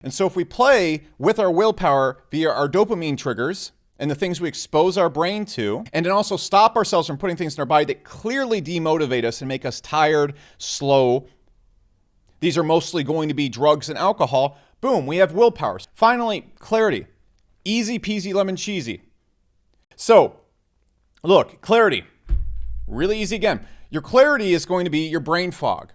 And so if we play with our willpower via our dopamine triggers and the things we expose our brain to, and then also stop ourselves from putting things in our body that clearly demotivate us and make us tired, slow. These are mostly going to be drugs and alcohol. Boom, we have willpower. Finally, clarity. Easy peasy lemon cheesy. So, look, clarity. Really easy again. Your clarity is going to be your brain fog.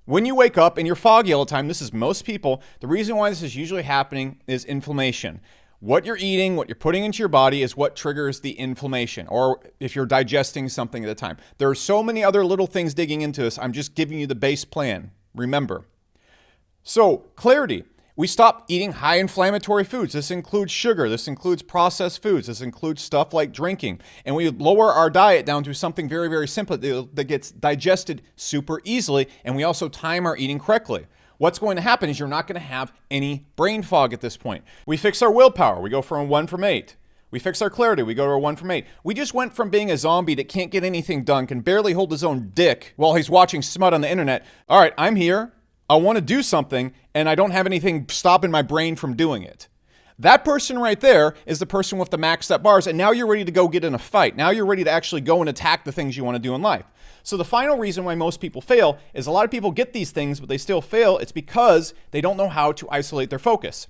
When you wake up and you're foggy all the time, this is most people, the reason why this is usually happening is inflammation. What you're eating, what you're putting into your body is what triggers the inflammation, or if you're digesting something at a time. There are so many other little things digging into this. I'm just giving you the base plan. Remember. So, clarity. We stop eating high inflammatory foods. This includes sugar. This includes processed foods. This includes stuff like drinking. And we lower our diet down to something very, very simple that gets digested super easily. And we also time our eating correctly. What's going to happen is you're not going to have any brain fog at this point. We fix our willpower. We go from a 1 from 8. We fix our clarity. We go to a 1 from 8. We just went from being a zombie that can't get anything done, can barely hold his own dick while he's watching smut on the internet. All right, I'm here. I want to do something, and I don't have anything stopping my brain from doing it. That person right there is the person with the maxed up bars, and now you're ready to go get in a fight. Now you're ready to actually go and attack the things you want to do in life. So the final reason why most people fail is a lot of people get these things, but they still fail. It's because they don't know how to isolate their focus.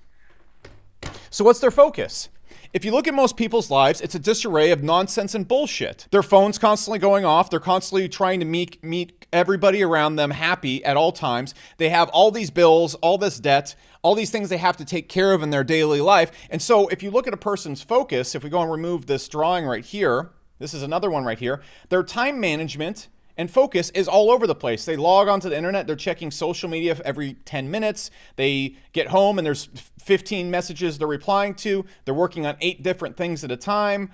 So what's their focus? If you look at most people's lives, it's a disarray of nonsense and bullshit. Their phone's constantly going off. They're constantly trying to meet everybody around them happy at all times. They have all these bills, all this debt, all these things they have to take care of in their daily life. And so if you look at a person's focus, if we go and remove this drawing right here, this is another one right here, their time management and focus is all over the place. They log onto the internet. They're checking social media every 10 minutes. They get home and there's 15 messages they're replying to. They're working on 8 different things at a time.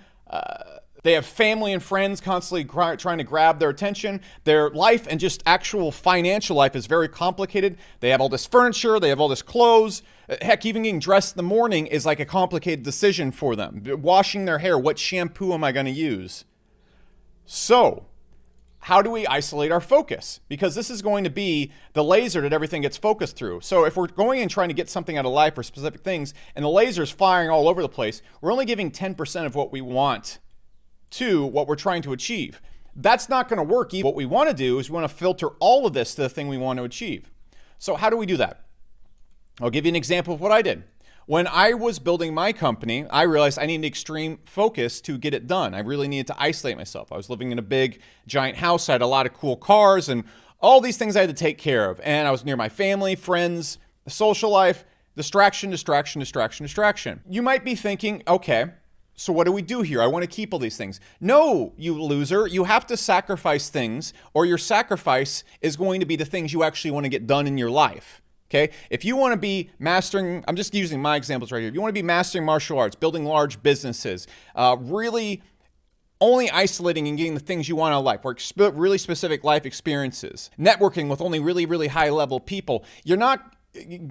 They have family and friends constantly trying to grab their attention. Their life and just actual financial life is very complicated. They have all this furniture. They have all this clothes. Heck, even getting dressed in the morning is like a complicated decision for them. Washing their hair. What shampoo am I going to use? So, how do we isolate our focus? Because this is going to be the laser that everything gets focused through. So if we're going and trying to get something out of life or specific things, and the laser's firing all over the place, we're only giving 10% of what we want to what we're trying to achieve. That's not going to work. What we want to do is we want to filter all of this to the thing we want to achieve. So how do we do that? I'll give you an example of what I did. When I was building my company, I realized I needed extreme focus to get it done. I really needed to isolate myself. I was living in a big, giant house. I had a lot of cool cars and all these things I had to take care of. And I was near my family, friends, social life, distraction, distraction, distraction, distraction. You might be thinking, okay, so what do we do here? I want to keep all these things. No, you loser. You have to sacrifice things, or your sacrifice is going to be the things you actually want to get done in your life. Okay, if you want to be mastering, I'm just using my examples right here. If you want to be mastering martial arts, building large businesses, really only isolating and getting the things you want out of life, or really specific life experiences, networking with only really, really high level people, you're not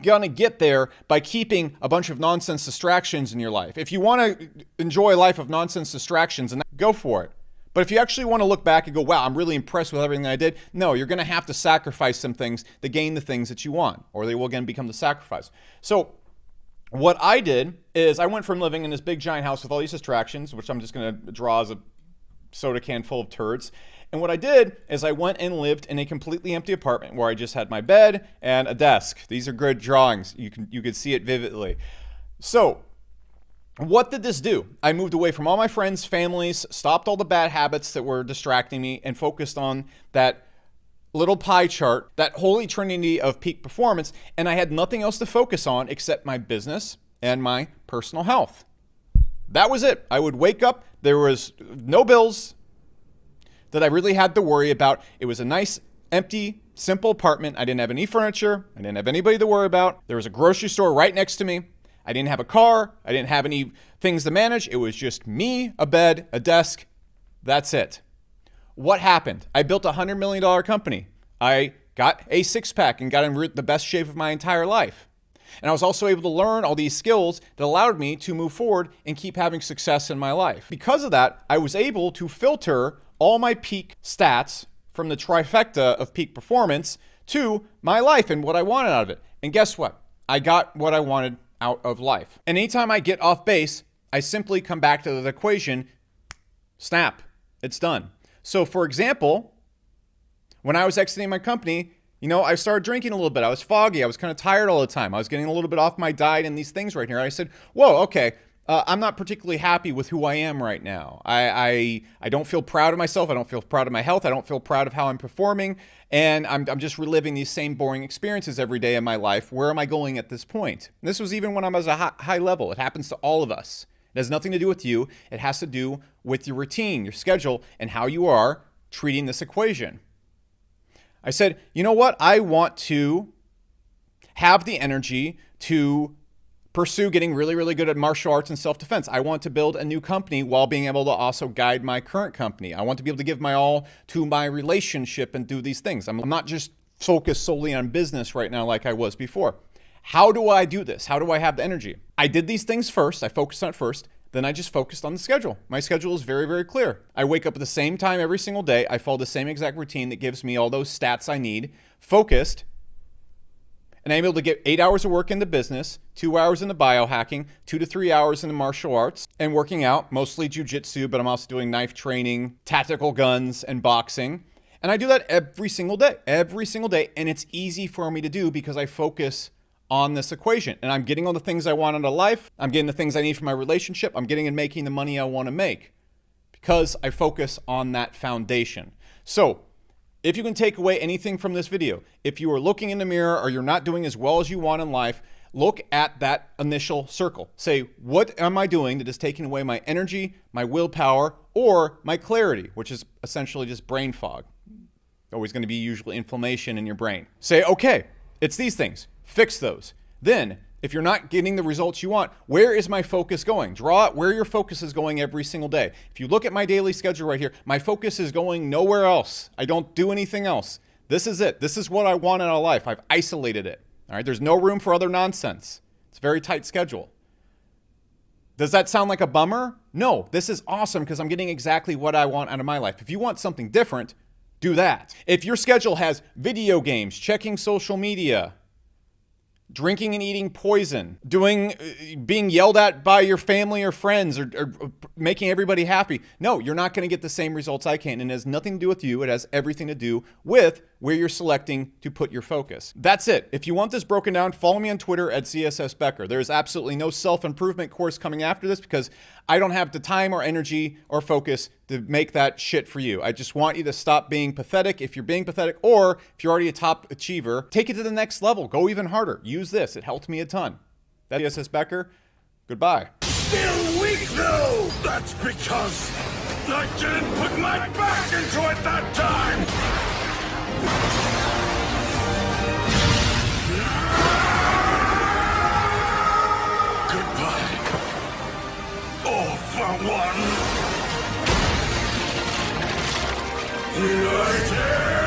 going to get there by keeping a bunch of nonsense distractions in your life. If you want to enjoy a life of nonsense distractions, and go for it. But if you actually want to look back and go, wow, I'm really impressed with everything that I did, no, you're going to have to sacrifice some things to gain the things that you want, or they will again become the sacrifice. So what I did is I went from living in this big giant house with all these distractions, which I'm just going to draw as a soda can full of turds. And what I did is I went and lived in a completely empty apartment where I just had my bed and a desk. These are good drawings. You can see it vividly. So what did this do? I moved away from all my friends, families, stopped all the bad habits that were distracting me, and focused on that little pie chart, that holy trinity of peak performance, and I had nothing else to focus on except my business and my personal health. That was it. I would wake up, there was no bills that I really had to worry about. It was a nice, empty, simple apartment. I didn't have any furniture. I didn't have anybody to worry about. There was a grocery store right next to me. I didn't have a car. I didn't have any things to manage. It was just me, a bed, a desk. That's it. What happened? I built a $100 million company. I got a six-pack and got in the best shape of my entire life. And I was also able to learn all these skills that allowed me to move forward and keep having success in my life. Because of that, I was able to filter all my peak stats from the trifecta of peak performance to my life and what I wanted out of it. And guess what? I got what I wanted out of life. And anytime I get off base, I simply come back to the equation, snap, it's done. So for example, when I was exiting my company, I started drinking a little bit. I was foggy. I was kind of tired all the time. I was getting a little bit off my diet and these things right here. I said, whoa, okay. I'm not particularly happy with who I am right now. I don't feel proud of myself. I don't feel proud of my health. I don't feel proud of how I'm performing. And I'm just reliving these same boring experiences every day in my life. Where am I going at this point? And this was even when I was a high level. It happens to all of us. It has nothing to do with you. It has to do with your routine, your schedule, and how you are treating this equation. I said, you know what? I want to have the energy to pursue getting really, really good at martial arts and self-defense. I want to build a new company while being able to also guide my current company. I want to be able to give my all to my relationship and do these things. I'm not just focused solely on business right now like I was before. How do I do this? How do I have the energy? I did these things first. I focused on it first. Then I just focused on the schedule. My schedule is very, very clear. I wake up at the same time every single day. I follow the same exact routine that gives me all those stats I need, focused, and I'm able to get 8 hours of work into business, 2 hours into biohacking, 2 to 3 hours into martial arts, and working out, mostly jujitsu, but I'm also doing knife training, tactical guns, and boxing. And I do that every single day, and it's easy for me to do because I focus on this equation. And I'm getting all the things I want out of life. I'm getting the things I need for my relationship. I'm getting and making the money I want to make because I focus on that foundation. So if you can take away anything from this video, if you are looking in the mirror or you're not doing as well as you want in life, look at that initial circle. Say, what am I doing that is taking away my energy, my willpower, or my clarity, which is essentially just brain fog. Always going to be usually inflammation in your brain. Say, okay, it's these things. Fix those. Then, if you're not getting the results you want, where is my focus going? Draw out where your focus is going every single day. If you look at my daily schedule right here, my focus is going nowhere else. I don't do anything else. This is it. This is what I want in our life. I've isolated it. All right, there's no room for other nonsense. It's a very tight schedule. Does that sound like a bummer? No, this is awesome because I'm getting exactly what I want out of my life. If you want something different, do that. If your schedule has video games, checking social media, drinking and eating poison, being yelled at by your family or friends, or making everybody happy. No, you're not going to get the same results I can. And it has nothing to do with you. It has everything to do with where you're selecting to put your focus. That's it. If you want this broken down, follow me on Twitter at CSSBecker. There is absolutely no self-improvement course coming after this because I don't have the time or energy or focus to make that shit for you. I just want you to stop being pathetic if you're being pathetic, or if you're already a top achiever, take it to the next level. Go even harder. Use this. It helped me a ton. That's CSSBecker. Goodbye. Still weak though! That's because I didn't put my back into it that time! Goodbye. All for one. United!